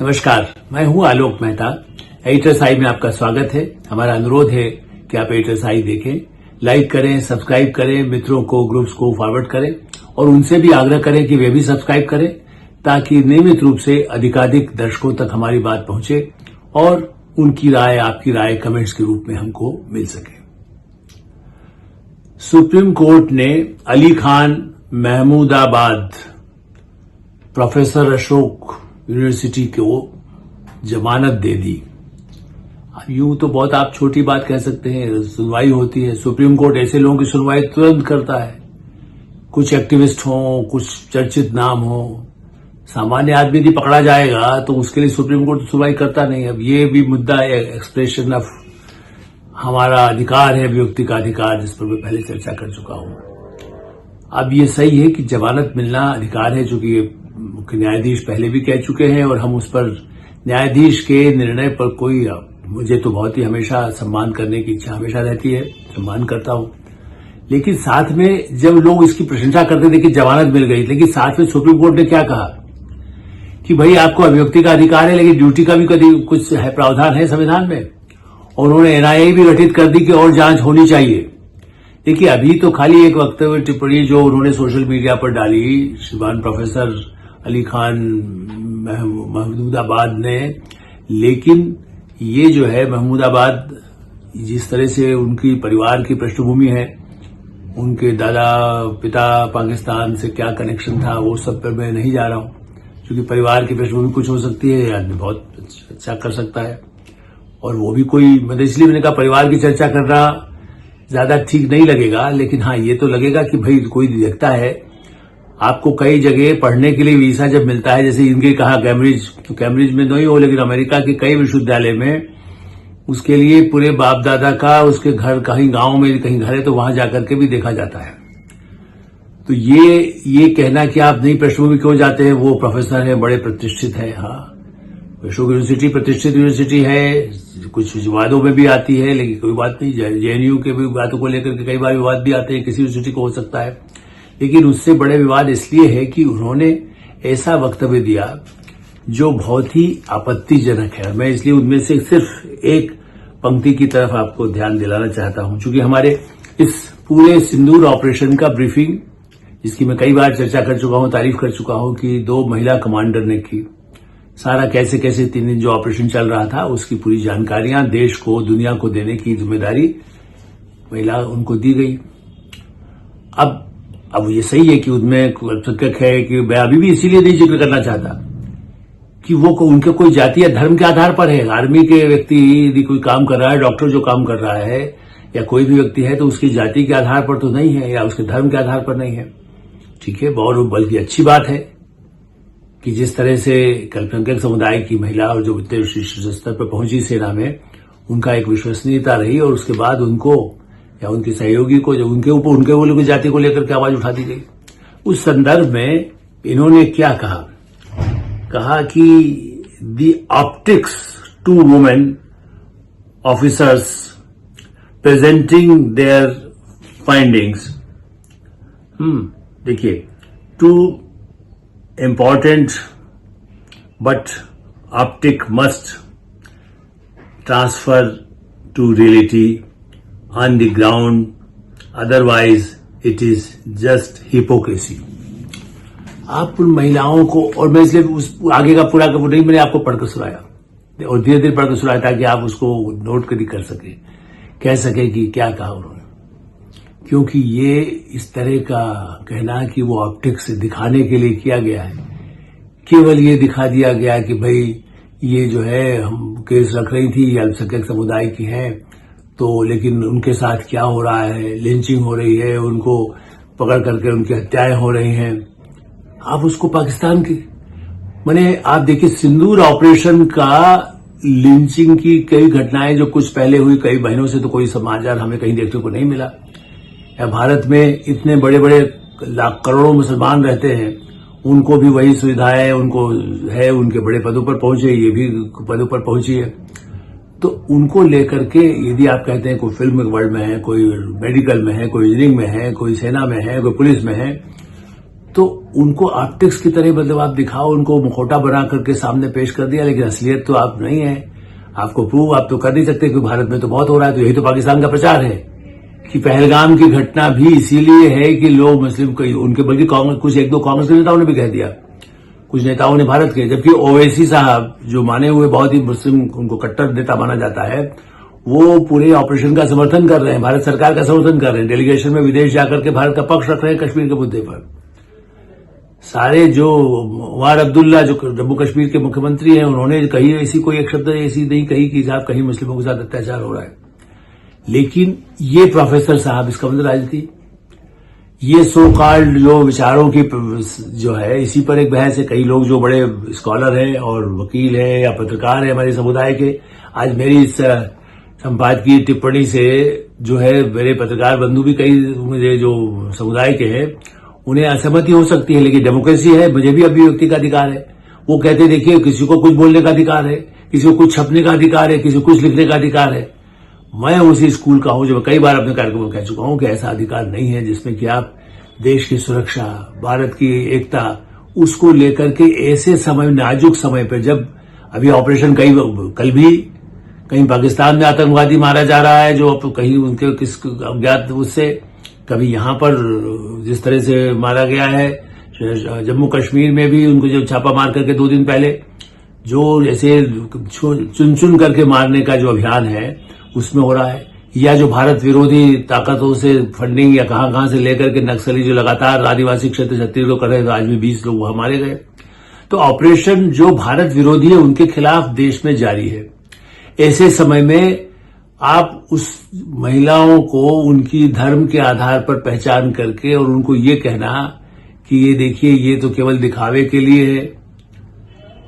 नमस्कार, मैं हूं आलोक मेहता। एडिटर्स आई में आपका स्वागत है। हमारा अनुरोध है कि आप एडिटर्स आई देखें, लाइक करें, सब्सक्राइब करें, मित्रों को, ग्रुप्स को फॉरवर्ड करें और उनसे भी आग्रह करें कि वे भी सब्सक्राइब करें ताकि नियमित रूप से अधिकाधिक दर्शकों तक हमारी बात पहुंचे और उनकी राय, आपकी राय कमेंट्स के रूप में हमको मिल सके। सुप्रीम कोर्ट ने अली खान महमूदाबाद प्रोफेसर अशोक यूनिवर्सिटी को जमानत दे दी। अब यूं तो बहुत आप छोटी बात कह सकते हैं, सुनवाई होती है। सुप्रीम कोर्ट ऐसे लोगों की सुनवाई तुरंत करता है, कुछ एक्टिविस्ट हों, कुछ चर्चित नाम हो। सामान्य आदमी यदि पकड़ा जाएगा तो उसके लिए सुप्रीम कोर्ट सुनवाई करता नहीं। अब ये भी मुद्दा है, एक्सप्रेशन ऑफ हमारा अधिकार है, अभिव्यक्ति का अधिकार, जिस पर मैं पहले चर्चा कर चुका हूं। अब ये सही है कि जमानत मिलना अधिकार है, जो कि मुख्य न्यायाधीश पहले भी कह चुके हैं और हम उस पर न्यायाधीश के निर्णय पर कोई, मुझे तो बहुत ही हमेशा सम्मान करने की इच्छा हमेशा रहती है, सम्मान करता हूं। लेकिन साथ में जब लोग इसकी प्रशंसा करते थे कि जमानत मिल गई, लेकिन साथ में सुप्रीम कोर्ट ने क्या कहा कि भाई आपको अभिव्यक्ति का अधिकार है, लेकिन ड्यूटी का भी कभी कुछ है, प्रावधान है संविधान में। और उन्होंने एनआईए भी गठित कर दी कि और जांच होनी चाहिए। देखिए, अभी तो खाली एक वक्तव्य टिप्पणी जो उन्होंने सोशल मीडिया पर डाली श्रीमान प्रोफेसर अली खान महमूदाबाद ने, लेकिन ये जो है महमूदाबाद, जिस तरह से उनकी परिवार की पृष्ठभूमि है, उनके दादा पिता पाकिस्तान से क्या कनेक्शन था, वो सब पर मैं नहीं जा रहा हूं, क्योंकि परिवार की पृष्ठभूमि कुछ हो सकती है, आदमी बहुत अच्छा कर सकता है। और वो भी कोई, मतलब इसलिए मैंने कहा परिवार की चर्चा करना ज्यादा ठीक नहीं लगेगा, लेकिन हाँ ये तो लगेगा कि भाई कोई देखता है, आपको कई जगह पढ़ने के लिए वीजा जब मिलता है, जैसे इनके कहा कैम्ब्रिज, तो कैम्ब्रिज में नहीं हो, लेकिन अमेरिका के कई विश्वविद्यालय में उसके लिए पूरे बाप दादा का, उसके घर कहीं गांव में कहीं घर है तो वहां जाकर के भी देखा जाता है। तो ये कहना कि आप नई पृष्ठभूमि क्यों जाते हैं, वो प्रोफेसर है, बड़े प्रतिष्ठित है। हाँ, अशोक यूनिवर्सिटी प्रतिष्ठित यूनिवर्सिटी है, कुछ विवादों में भी आती है, लेकिन कोई बात नहीं। जेएनयू के भी बातों को लेकर के कई बार विवाद भी आते हैं, किसी यूनिवर्सिटी को हो सकता है। लेकिन उससे बड़े विवाद इसलिए है कि उन्होंने ऐसा वक्तव्य दिया जो बहुत ही आपत्तिजनक है। मैं इसलिए उनमें से सिर्फ एक पंक्ति की तरफ आपको ध्यान दिलाना चाहता हूं, क्योंकि हमारे इस पूरे सिंदूर ऑपरेशन का ब्रीफिंग, जिसकी मैं कई बार चर्चा कर चुका हूं, तारीफ कर चुका हूं कि 2 महिला कमांडर ने की, सारा कैसे कैसे 3 दिन जो ऑपरेशन चल रहा था उसकी पूरी जानकारियां देश को, दुनिया को देने की जिम्मेदारी महिला उनको दी गई। अब ये सही है कि उनमें अल्पसंख्यक है, कि मैं अभी भी इसीलिए नहीं जिक्र करना चाहता कि वो उनके कोई जाति या धर्म के आधार पर है। आर्मी के व्यक्ति यदि कोई काम कर रहा है, डॉक्टर जो काम कर रहा है, या कोई भी व्यक्ति है, तो उसकी जाति के आधार पर तो नहीं है, या उसके धर्म के आधार पर नहीं है। ठीक है, और बल्कि अच्छी बात है कि जिस तरह से अल्पसंख्यक समुदाय की महिला और जो इतने शीर्ष स्तर पर पहुंची सेना में, उनका एक विश्वसनीयता रही और उसके बाद उनको या उनके सहयोगी को, जब उनके ऊपर उनके बोले जाति को लेकर के आवाज उठा दी गई, उस संदर्भ में इन्होंने क्या कहा कि the optics 2 women officers presenting their findings. देखिए, 2 important, but optic must transfer to reality on the ground, otherwise it is just hypocrisy। आप उन महिलाओं को, और मैं इसलिए उस आगे का पूरा नहीं मैंने आपको पढ़कर सुनाया और धीरे धीरे पढ़कर सुनाया ताकि आप उसको नोट कर सके, कह सके कि क्या कहा उन्होंने। क्योंकि ये इस तरह का कहना कि वो ऑप्टिक्स दिखाने के लिए किया गया है, केवल ये दिखा दिया गया कि भाई ये जो है हम केस रख रही थी, ये अल्पसंख्यक समुदाय की हैं, तो लेकिन उनके साथ क्या हो रहा है, लिंचिंग हो रही है, उनको पकड़ करके उनकी हत्याएं हो रही हैं। आप उसको पाकिस्तान की, मैंने आप देखिए सिंदूर ऑपरेशन का लिंचिंग की कई घटनाएं जो कुछ पहले हुई, कई महीनों से तो कोई समाचार हमें कहीं देखने को नहीं मिला। या भारत में इतने बड़े बड़े लाख करोड़ों मुसलमान रहते हैं, उनको भी वही सुविधाएं उनको है, उनके बड़े पदों पर पहुंचे, ये भी पदों पर पहुंची है। तो उनको लेकर के यदि आप कहते हैं कोई फिल्म वर्ल्ड में है, कोई मेडिकल में है, कोई इंजीनियरिंग में है, कोई सेना में है, कोई पुलिस में है, तो उनको ऑप्टिक्स की तरह मतलब आप दिखाओ, उनको मुखौटा बना करके सामने पेश कर दिया, लेकिन असलियत तो आप नहीं है। आपको प्रूव आप तो कर नहीं सकते कि भारत में तो बहुत हो रहा है। तो यही तो पाकिस्तान का प्रचार है कि पहलगाम की घटना भी इसीलिए है कि लोग मुस्लिम उनके, बल्कि कांग्रेस, कुछ एक दो कांग्रेस के नेताओं ने भी कह दिया, कुछ नेताओं ने भारत के, जबकि ओवैसी साहब जो माने हुए बहुत ही मुस्लिम, उनको कट्टर नेता माना जाता है, वो पूरे ऑपरेशन का समर्थन कर रहे हैं, भारत सरकार का समर्थन कर रहे हैं, डेलीगेशन में विदेश जाकर के भारत का पक्ष रख रहे हैं कश्मीर के मुद्दे पर। सारे जो वार अब्दुल्ला जो जम्मू कश्मीर के मुख्यमंत्री हैं, उन्होंने कहीं ऐसी कोई एक शब्द ऐसी नहीं कही कि साहब कहीं मुस्लिमों के साथ अत्याचार हो रहा है। लेकिन ये प्रोफेसर साहब, इसका मतलब राजनीति, ये सो कॉल्ड जो विचारों की जो है, इसी पर एक बहस है। कई लोग जो बड़े स्कॉलर हैं और वकील हैं या पत्रकार हैं हमारे समुदाय के, आज मेरी इस संपादकीय टिप्पणी से जो है, मेरे पत्रकार बंधु भी कई मुझे जो समुदाय के हैं उन्हें असहमति हो सकती है, लेकिन डेमोक्रेसी है, मुझे भी अभिव्यक्ति का अधिकार है। वो कहते देखिए, किसी को कुछ बोलने का अधिकार है, किसी को कुछ छपने का अधिकार है, किसी को कुछ लिखने का अधिकार है। मैं उसी स्कूल का हूं जो कई बार अपने कार्यक्रम में कह चुका हूं कि ऐसा अधिकार नहीं है जिसमें कि आप देश की सुरक्षा, भारत की एकता, उसको लेकर के ऐसे समय, नाजुक समय पर, जब अभी ऑपरेशन कल भी कहीं पाकिस्तान में आतंकवादी मारा जा रहा है, जो कहीं उनके किस अज्ञात उससे, कभी यहां पर जिस तरह से मारा गया है, जम्मू कश्मीर में भी उनको जो छापा मार करके 2 दिन पहले जो ऐसे चुन चुन करके मारने का जो अभियान है उसमें हो रहा है, या जो भारत विरोधी ताकतों से फंडिंग या कहां से लेकर के नक्सली जो लगातार आदिवासी क्षेत्र छत्तीसगढ़ कर रहे थे, आज भी 20 लोग वहां मारे गए। तो ऑपरेशन जो भारत विरोधी है उनके खिलाफ देश में जारी है। ऐसे समय में आप उस महिलाओं को उनकी धर्म के आधार पर पहचान करके और उनको ये कहना कि ये देखिए ये तो केवल दिखावे के लिए है,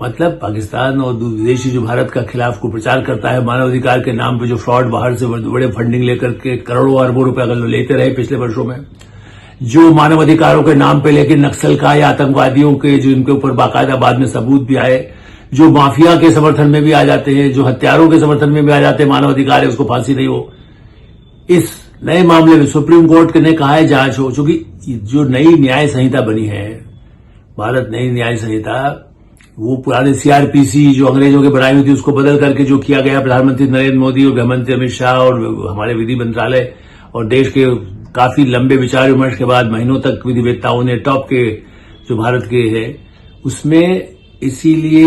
मतलब पाकिस्तान और विदेशी जो भारत का खिलाफ को प्रचार करता है, मानवाधिकार के नाम पे जो फ्रॉड, बाहर से बड़े फंडिंग लेकर के करोड़ों अरबों रुपए अगर लेते रहे पिछले वर्षों में, जो मानवाधिकारों के नाम पे लेकर नक्सल का या आतंकवादियों के जो इनके ऊपर बाकायदा बाद में सबूत भी आए, जो माफिया के समर्थन में भी आ जाते हैं, जो हत्यारों के समर्थन में भी आ जाते हैं, मानवाधिकार है उसको फांसी नहीं हो। इस नए मामले में सुप्रीम कोर्ट ने कहा है जांच हो, चूंकि जो नई न्याय संहिता बनी है, भारत नई न्याय संहिता, वो पुराने सीआरपीसी जो अंग्रेजों के बनाई हुई थी उसको बदल करके जो किया गया, प्रधानमंत्री नरेंद्र मोदी और गृहमंत्री अमित शाह और हमारे विधि मंत्रालय और देश के काफी लंबे विचार विमर्श के बाद महीनों तक विधिवेत्ताओं ने टॉप के जो भारत के है उसमें, इसीलिए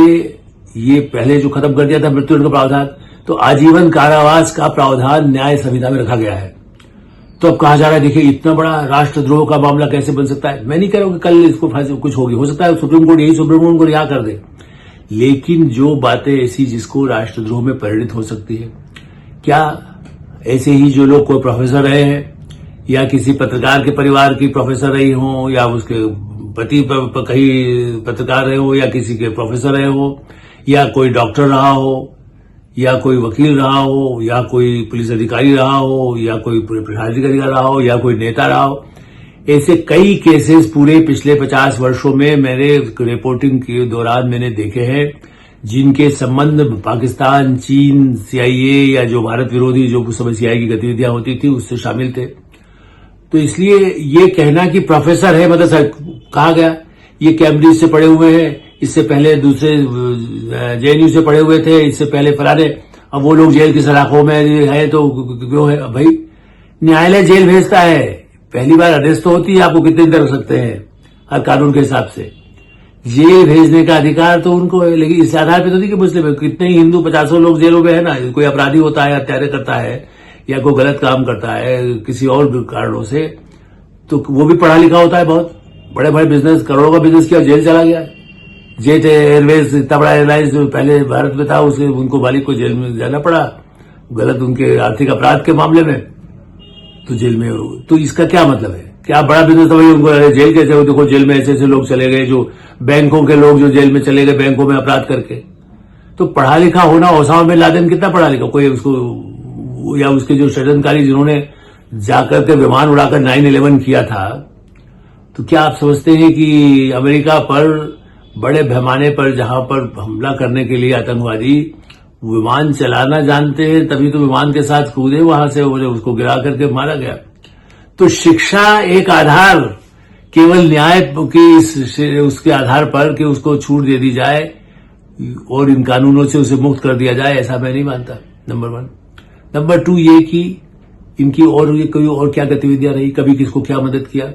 ये पहले जो खत्म कर दिया था मृत्युदंड का प्रावधान, तो आजीवन कारावास का प्रावधान न्याय संहिता में रखा गया है। तो अब कहा जा रहा है देखिए इतना बड़ा राष्ट्रद्रोह का मामला कैसे बन सकता है। मैं नहीं कह रहा हूं कि कल इसको कुछ होगी, हो सकता है सुप्रीम कोर्ट को रिहा कर दे, लेकिन जो बातें ऐसी जिसको राष्ट्रद्रोह में परिणित हो सकती है, क्या ऐसे ही जो लोग कोई प्रोफेसर रहे हैं या किसी पत्रकार के परिवार की प्रोफेसर रही हो, या उसके पति कहीं पत्रकार रहे हो, या किसी के प्रोफेसर रहे हो, या कोई डॉक्टर रहा हो, या कोई वकील रहा हो, या कोई पुलिस अधिकारी रहा हो, या कोई प्रशासनिक अधिकारी रहा हो, या कोई नेता रहा हो, ऐसे कई केसेस पूरे पिछले 50 वर्षों में मेरे रिपोर्टिंग के दौरान मैंने देखे हैं, जिनके संबंध पाकिस्तान, चीन, सीआईए या जो भारत विरोधी जो उस समय सीआईए की गतिविधियां होती थी उससे शामिल थे। तो इसलिए ये कहना कि प्रोफेसर है, मतलब सर कहा गया ये कैम्ब्रिज से पढ़े हुए हैं, इससे पहले दूसरे जेएनयू से पढ़े हुए थे, इससे पहले फलाने, अब वो लोग जेल की सलाखों में है तो क्यों है भाई? न्यायालय जेल भेजता है, पहली बार अरेस्ट तो होती है, आपको कितने दिन रख सकते हैं हर कानून के हिसाब से, जेल भेजने का अधिकार तो उनको है। लेकिन इस आधार पर तो नहीं कि मुस्लिम कितने ही हिंदू 50 लोग जेलों में है ना, कोई अपराधी होता है, हत्यारे करता है या कोई गलत काम करता है किसी और कारणों से, तो वो भी पढ़ा लिखा होता है, बहुत बड़े बड़े बिजनेस, करोड़ों का बिजनेस किया, जेल चला गया। जेट एयरवेज इतना बड़ा एयरलाइंस जो पहले भारत में था, उसे उनको मालिक को जेल में जाना पड़ा गलत उनके आर्थिक अपराध के मामले में, तो जेल में। तो इसका क्या मतलब है? क्या बड़ा बिजनेस था भाई, उनको जेल कैसे हो? देखो जेल में ऐसे ऐसे लोग चले गए, जो बैंकों के लोग जो जेल में चले गए बैंकों में अपराध करके। तो पढ़ा लिखा होना, ओसामा बिन लादेन कितना पढ़ा लिखा, कोई उसको, या उसके जो षड्यंत्रकारी जिन्होंने जाकर के विमान उड़ाकर 9/11 किया था, तो क्या आप समझते हैं कि अमेरिका पर बड़े पैमाने पर जहां पर हमला करने के लिए आतंकवादी विमान चलाना जानते हैं, तभी तो विमान के साथ कूदे वहां से, उसको गिरा करके मारा गया। तो शिक्षा एक आधार केवल न्याय की उसके आधार पर कि उसको छूट दे दी जाए और इन कानूनों से उसे मुक्त कर दिया जाए, ऐसा मैं नहीं मानता। नंबर 1। नंबर 2 ये कि इनकी और ये कोई और क्या गतिविधियां रही, कभी किसको क्या मदद किया।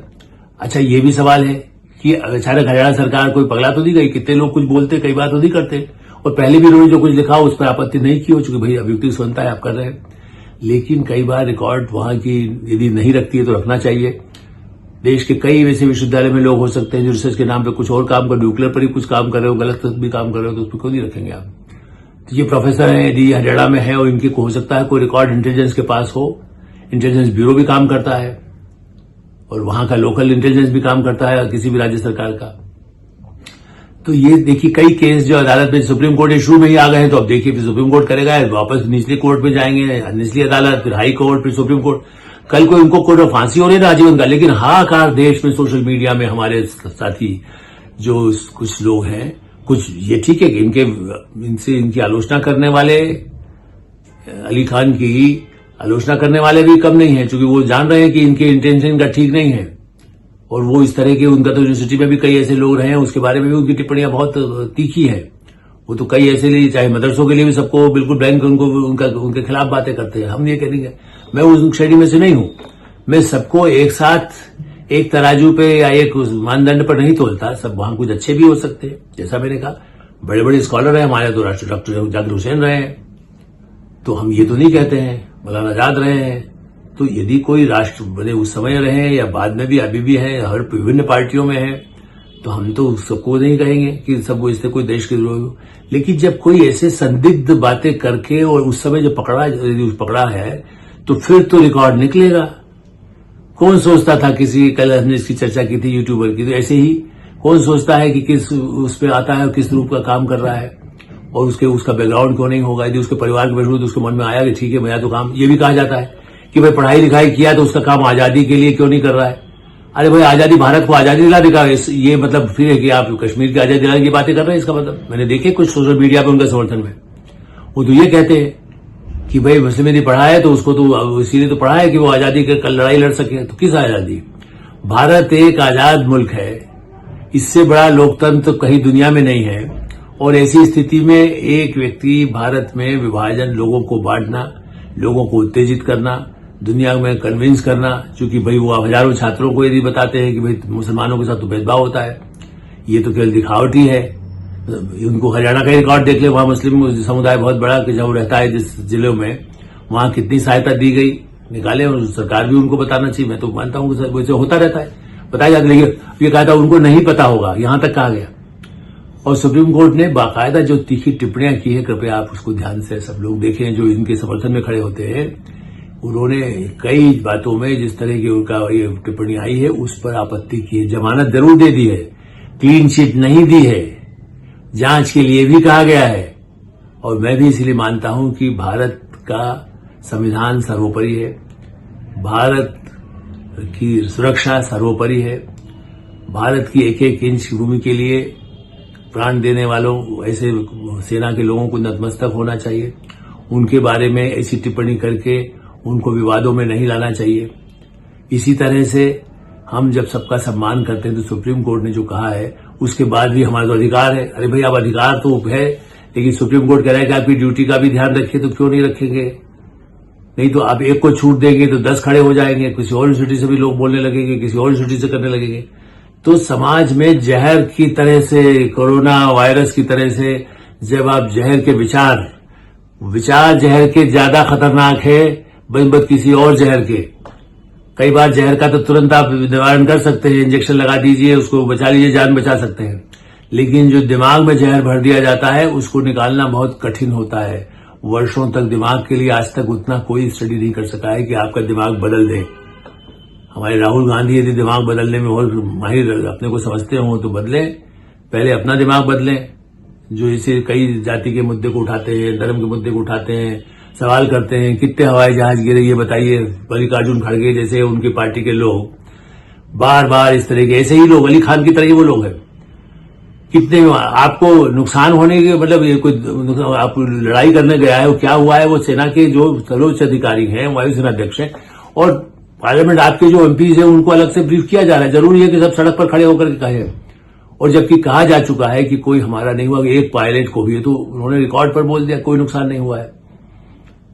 अच्छा, ये भी सवाल है कि अचानक हरियाणा सरकार कोई पगला तो नहीं गई। कितने लोग कुछ बोलते, कई बार तो नहीं करते, और पहले भी इन्होंने जो कुछ लिखा उस पर आपत्ति नहीं की हो, चूंकि भाई अभियुक्ति सुनता है, आप कर रहे हैं। लेकिन कई बार रिकॉर्ड वहां की यदि नहीं रखती है तो रखना चाहिए। देश के कई वैसे विश्वविद्यालय में लोग हो सकते हैं जो रिसर्च के नाम पे कुछ और काम कर, न्यूक्लियर पर ही कुछ काम कर रहे हो, गलत भी काम कर रहे हो, तो उस पर क्यों नहीं रखेंगे आप। तो ये प्रोफेसर हैं, यदि हरियाणा में है और इनके हो सकता है कोई रिकॉर्ड इंटेलिजेंस के पास हो, इंटेलिजेंस ब्यूरो भी काम करता है और वहां का लोकल इंटेलिजेंस भी काम करता है किसी भी राज्य सरकार का। तो ये देखिए कई केस जो अदालत में, सुप्रीम कोर्ट इशू में ही आ गए हैं, तो अब देखिए फिर सुप्रीम कोर्ट करेगा, वापस निचली कोर्ट में जाएंगे, निचली अदालत, फिर हाई कोर्ट, फिर सुप्रीम कोर्ट। कल को इनको कोर्ट में फांसी हो रही है आजीवन का। लेकिन हाहाकार देश में सोशल मीडिया में हमारे साथी जो कुछ लोग हैं, कुछ ये ठीक है कि इनकी आलोचना करने वाले, अली खान की आलोचना करने वाले भी कम नहीं है, क्योंकि वो जान रहे हैं कि इनके इंटेंशन का ठीक नहीं है। और वो इस तरह के, उनका तो यूनिवर्सिटी में भी कई ऐसे लोग रहे हैं, उसके बारे में भी उनकी टिप्पणियां बहुत तीखी हैं। वो तो कई ऐसे लिए, चाहे मदरसों के लिए भी सबको बिल्कुल ब्लैंक उनके खिलाफ बातें करते हैं। हम ये कहेंगे, मैं उस श्रेणी में से नहीं हूं। मैं सबको एक साथ एक तराजू पे या एक मानदंड पर नहीं तोलता। सब वहां कुछ अच्छे भी हो सकते हैं, जैसा मैंने कहा, बड़े बड़े स्कॉलर हैं हमारे, तो राष्ट्र डॉक्टर जाकिर हुसैन रहे हैं, तो हम ये तो नहीं कहते हैं। मौलाना आजाद रहे हैं। तो यदि कोई राष्ट्र बड़े उस समय रहे या बाद में भी, अभी भी है, हर विभिन्न पार्टियों में है, तो हम तो सबको नहीं कहेंगे कि सबको इससे कोई देश की जरूरत हो। लेकिन जब कोई ऐसे संदिग्ध बातें करके और उस समय जो पकड़ा है, तो फिर तो रिकॉर्ड निकलेगा। कौन सोचता था, कल हमने इसकी चर्चा की थी यूट्यूबर की, तो ऐसे ही कौन सोचता है कि किस उस पर आता है और किस रूप का काम कर रहा है और उसका बैकग्राउंड क्यों नहीं होगा। यदि उसके परिवार के बैठे तो उसके मन में आया कि ठीक है, मेरा तो काम, ये भी कहा जाता है कि भाई पढ़ाई लिखाई किया तो उसका काम आजादी के लिए क्यों नहीं कर रहा है। अरे भाई, आजादी, भारत को आजादी दिलाने का ये मतलब फिर है कि आप कश्मीर की आजादी दिलाने की बातें कर रहे हैं। इसका मतलब मैंने देखे कुछ सोशल मीडिया पे उनका समर्थन में, वो तो ये कहते हैं कि भाई मुस्लिम यदि पढ़ा है तो उसको तो इसीलिए तो पढ़ा है कि वो आजादी के कल लड़ाई लड़ सके। तो किस आजादी? भारत एक आजाद मुल्क है, इससे बड़ा लोकतंत्र तो कहीं दुनिया में नहीं है। और ऐसी स्थिति में एक व्यक्ति भारत में विभाजन, लोगों को बांटना, लोगों को उत्तेजित करना, दुनिया में कन्विंस करना, क्योंकि भाई वो हजारों छात्रों को यदि बताते हैं कि भाई मुसलमानों के साथ तो भेदभाव होता है, ये तो केवल दिखावटी है। उनको हरियाणा का रिकॉर्ड देख ले, वहां मुस्लिम समुदाय बहुत बड़ा, कि जब रहता है जिस जिले में, वहां कितनी सहायता दी गई, निकाले, और सरकार भी उनको बताना चाहिए। मैं तो मानता हूं कि वैसे होता रहता है, बताया जाता है। लेकिन ये कहा था उनको नहीं पता होगा, यहां तक कहा गया। और सुप्रीम कोर्ट ने बाकायदा जो तीखी टिप्पणियां की है, कृपया आप उसको ध्यान से सब लोग देखें जो इनके समर्थन में खड़े होते हैं। उन्होंने कई बातों में जिस तरह की उनका ये टिप्पणी आई है उस पर आपत्ति की है। जमानत जरूर दे दी है, क्लीन चिट नहीं दी है, जांच के लिए भी कहा गया है। और मैं भी इसलिए मानता हूं कि भारत का संविधान सर्वोपरि है, भारत की सुरक्षा सर्वोपरि है। भारत की एक एक इंच भूमि के लिए प्राण देने वालों, ऐसे सेना के लोगों को नतमस्तक होना चाहिए। उनके बारे में ऐसी टिप्पणी करके उनको विवादों में नहीं लाना चाहिए। इसी तरह से हम जब सबका सम्मान करते हैं, तो सुप्रीम कोर्ट ने जो कहा है उसके बाद भी हमारा तो अधिकार है। अरे भाई, अब अधिकार तो है, लेकिन सुप्रीम कोर्ट कह रहा है कि आपकी ड्यूटी का भी ध्यान रखिए, तो क्यों नहीं रखेंगे? नहीं तो आप एक को छूट देंगे तो 10 खड़े हो जाएंगे, किसी और यूनिवर्सिटी से भी लोग बोलने लगेंगे, किसी और यूनिवर्सिटी से करने लगेंगे। तो समाज में जहर की तरह से, कोरोना वायरस की तरह से, जब आप जहर के विचार जहर के ज्यादा खतरनाक है बनस्बत किसी और जहर के। कई बार जहर का तो तुरंत आप निवारण कर सकते हैं, इंजेक्शन लगा दीजिए, उसको बचा लीजिए, जान बचा सकते हैं। लेकिन जो दिमाग में जहर भर दिया जाता है उसको निकालना बहुत कठिन होता है। वर्षों तक दिमाग के लिए आज तक उतना कोई स्टडी नहीं कर सका है कि आपका दिमाग बदल दे। हमारे राहुल गांधी यदि दिमाग बदलने में बहुत माहिर अपने को समझते हो तो बदलें, पहले अपना दिमाग बदलें। जो इसे कई जाति के मुद्दे को उठाते हैं, धर्म के मुद्दे को उठाते हैं, सवाल करते हैं कितने हवाई जहाज गिरे ये बताइए, मल्लिकार्जुन खड़गे जैसे उनकी पार्टी के लोग बार बार इस तरह के, ऐसे ही लोग, अली खान की तरह ही वो लोग हैं। कितने आपको नुकसान होने के मतलब, ये कोई आप लड़ाई करने गया है, वो क्या हुआ है, वो सेना के जो सर्वोच्च अधिकारी हैं, वायुसेना अध्यक्ष हैं, और पार्लियामेंट आपके जो एमपीज हैं उनको अलग से ब्रीफ किया जा रहा है। जरूरी है कि सब सड़क पर खड़े होकर के कहें। और जबकि कहा जा चुका है कि कोई हमारा नहीं हुआ, एक पायलट को भी है, तो उन्होंने रिकॉर्ड पर बोल दिया कोई नुकसान नहीं हुआ है।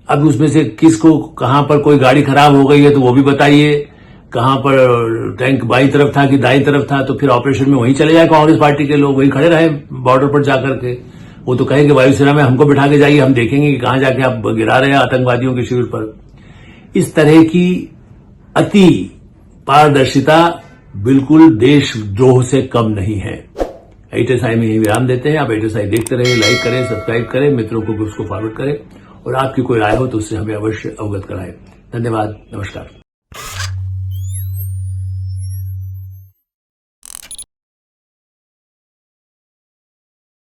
अब उसमें से किसको कहां पर कोई गाड़ी खराब हो गई है तो वो भी बताइए, कहां पर टैंक बाईं तरफ था कि दाईं तरफ था, तो फिर ऑपरेशन में वहीं चले जाए कांग्रेस पार्टी के लोग, वहीं खड़े रहे बॉर्डर पर जाकर के। वो तो कहेंगे वायुसेना में हमको बिठा के जाइए, हम देखेंगे कि कहां जाके आप गिरा रहे हैं आतंकवादियों के शिविर पर। इस तरह की अति पारदर्शिता बिल्कुल देशद्रोह से कम नहीं है। HSI में यही विराम देते हैं। आप HSI देखते रहे, लाइक करें, सब्सक्राइब करें, मित्रों को भी उसको फॉरवर्ड करें और आपकी कोई राय हो तो उससे हमें अवश्य अवगत कराएं। धन्यवाद, नमस्कार।